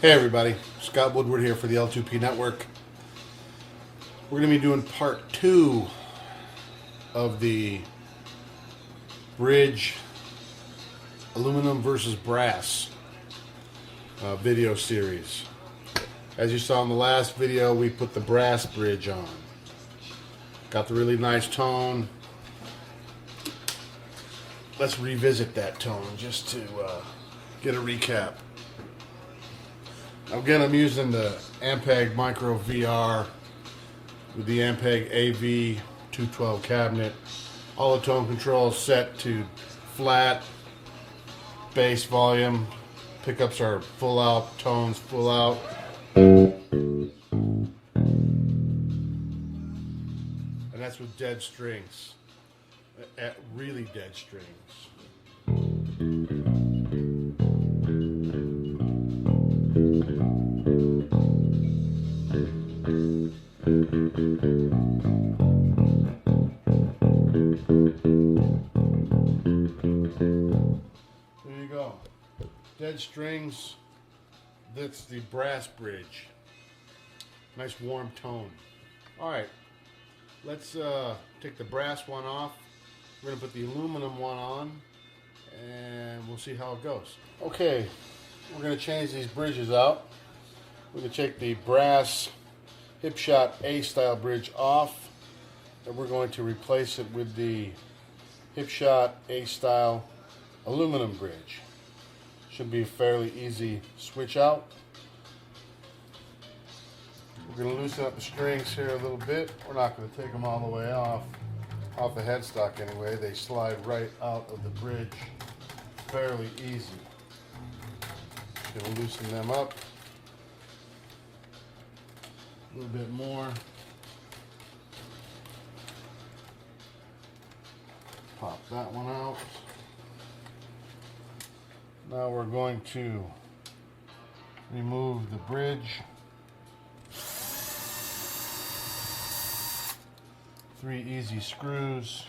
Hey everybody, Scott Woodward here for the L2P Network. We're going to be doing part 2 of the bridge aluminum versus brass video series. As you saw in the last video, we put the brass bridge on. Got the really nice tone. Let's revisit that tone just to get a recap. Again, I'm using the Ampeg Micro VR with the Ampeg AV 212 cabinet. All the tone controls set to flat, bass volume. Pickups are full out, tones full out. And that's with dead strings. Really dead strings. There you go. Dead strings. That's the brass bridge. Nice warm tone. Alright, let's take the brass one off. We're going to put the aluminum one on and we'll see how it goes. Okay, we're going to change these bridges out. We're going to take the brass Hipshot A-style bridge off and we're going to replace it with the Hipshot A-style aluminum bridge. Should be a fairly easy switch out. We're going to loosen up the strings here a little bit. We're not going to take them all the way off the headstock anyway. They slide right out of the bridge fairly easy. Going to loosen them up a little bit more. Pop that one out. Now we're going to remove the bridge. 3 easy screws.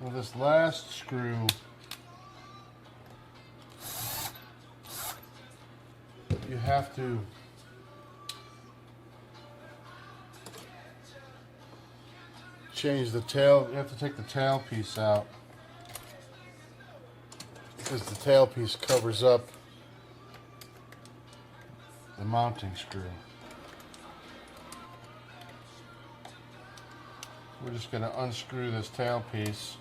Well, this last screw you have to change the tail. You have to take the tail piece out because the tail piece covers up the mounting screw. We're just going to unscrew this tail piece,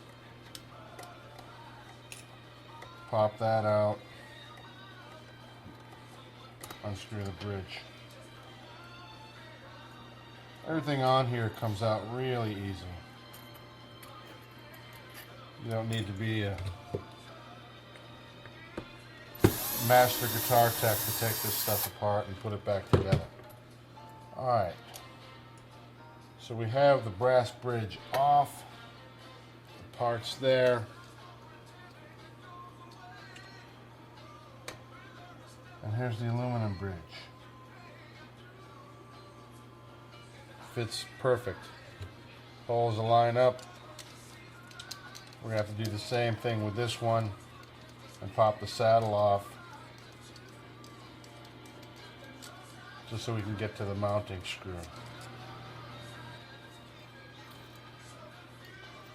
pop that out, unscrew the bridge. Everything on here comes out really easy. You don't need to be a master guitar tech to take this stuff apart and put it back together. Alright, so we have the brass bridge off, the parts there. And here's the aluminum bridge. Fits perfect. Holes line up. We're going to have to do the same thing with this one and pop the saddle off just so we can get to the mounting screw.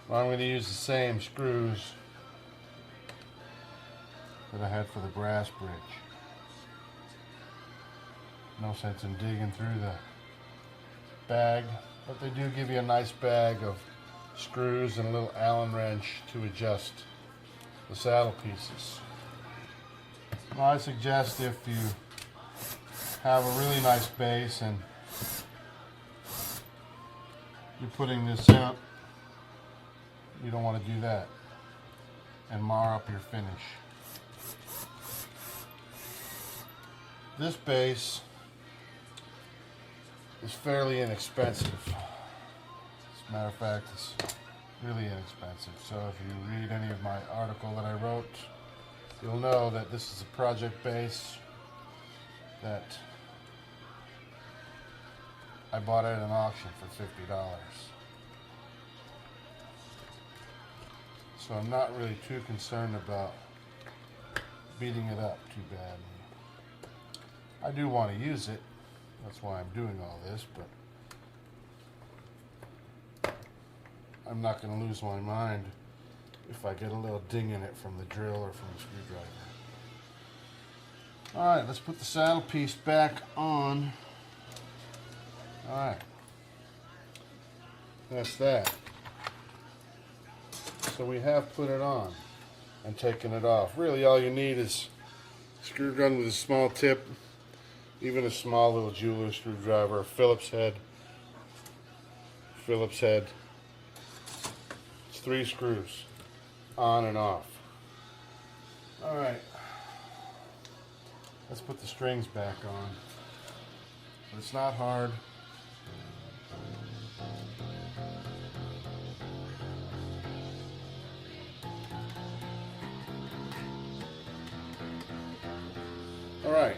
Well, I'm going to use the same screws that I had for the brass bridge. No sense in digging through the bag, but they do give you a nice bag of screws and a little Allen wrench to adjust the saddle pieces. Now, I suggest if you have a really nice bass and you're putting this out, you don't want to do that and mar up your finish. This bass is fairly inexpensive. As a matter of fact, it's really inexpensive. So if you read any of my article that I wrote, you'll know that this is a project bass that I bought it at an auction for $50. So I'm not really too concerned about beating it up too badly. I do want to use it. That's why I'm doing all this, but I'm not going to lose my mind if I get a little ding in it from the drill or from the screwdriver. Alright, let's put the saddle piece back on. Alright. That's that. So we have put it on and taken it off. Really all you need is a screw gun with a small tip, even a small little jeweler's screwdriver, a Phillips head. Phillips head. It's 3 screws, on and off. Alright. Let's put the strings back on. But it's not hard. Alright.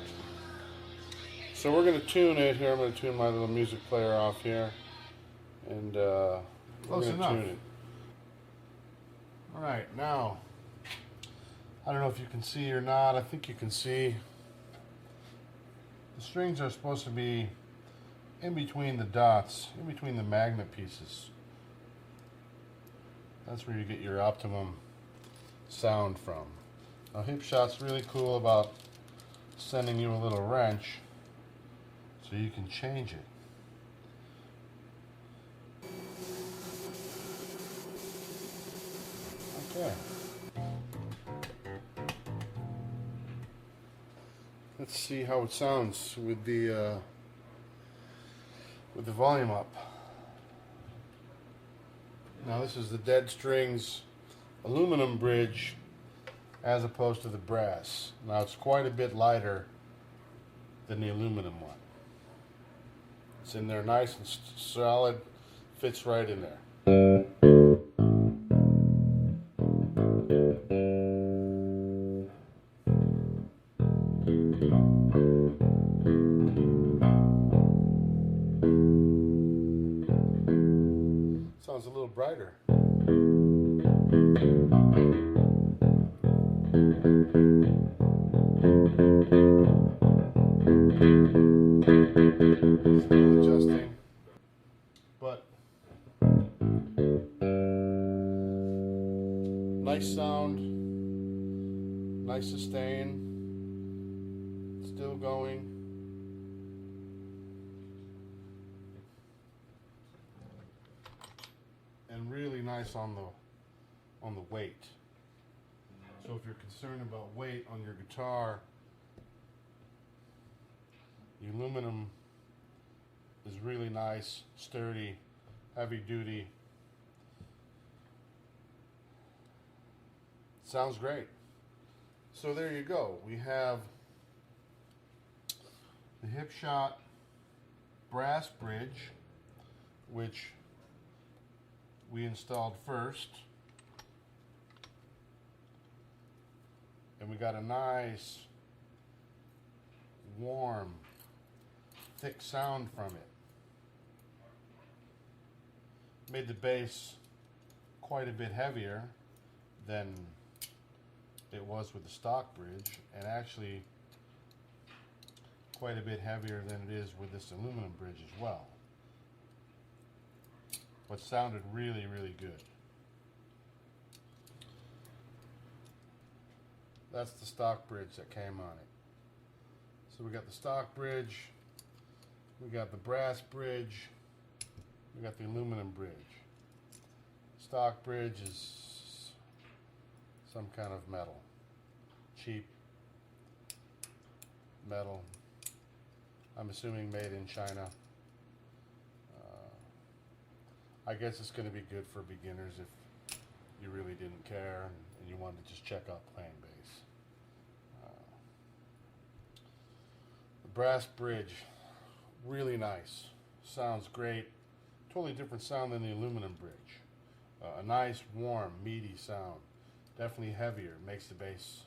So we're going to tune it here. I'm going to tune my little music player off here. And we're going to tune it. Alright, now, I don't know if you can see or not. I think you can see. The strings are supposed to be in between the dots, in between the magnet pieces. That's where you get your optimum sound from. Now Hipshot's really cool about sending you a little wrench so you can change it. Okay. Let's see how it sounds with the volume up. Now this is the Dead Strings aluminum bridge as opposed to the brass. Now it's quite a bit lighter than the aluminum one. It's in there nice and solid, fits right in there. Sounds a little brighter. Still adjusting, but nice sound, nice sustain, still going. And really nice on the weight. So if you're concerned about weight on your guitar, the aluminum is really nice, sturdy, heavy duty. Sounds great. So there you go. We have the Hipshot brass bridge, which we installed first, and we got a nice warm thick sound from it. Made the bass quite a bit heavier than it was with the stock bridge, and actually quite a bit heavier than it is with this aluminum bridge as well. But sounded really, really good. That's the stock bridge that came on it. So we got the stock bridge, we got the brass bridge, we got the aluminum bridge. Stock bridge is some kind of metal, cheap metal. I'm assuming made in China. I guess it's going to be good for beginners if you really didn't care and you wanted to just check out playing bass. The brass bridge, really nice. Sounds great. Totally different sound than the aluminum bridge. A nice, warm, meaty sound. Definitely heavier. Makes the bass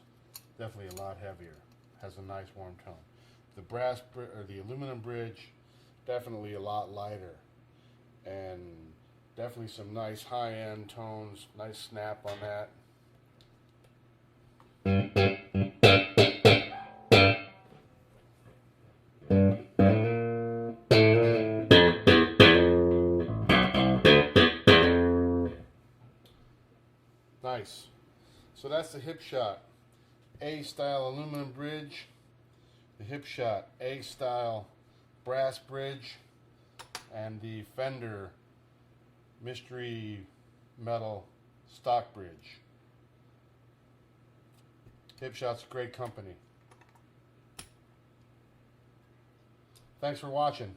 definitely a lot heavier. Has a nice, warm tone. The the aluminum bridge, definitely a lot lighter. And Definitely some nice high-end tones. Nice snap on that. Nice. So that's the Hipshot A-style aluminum bridge, the Hipshot A-style brass bridge, and the Fender mystery metal stock bridge. Hipshot's a great company. Thanks for watching.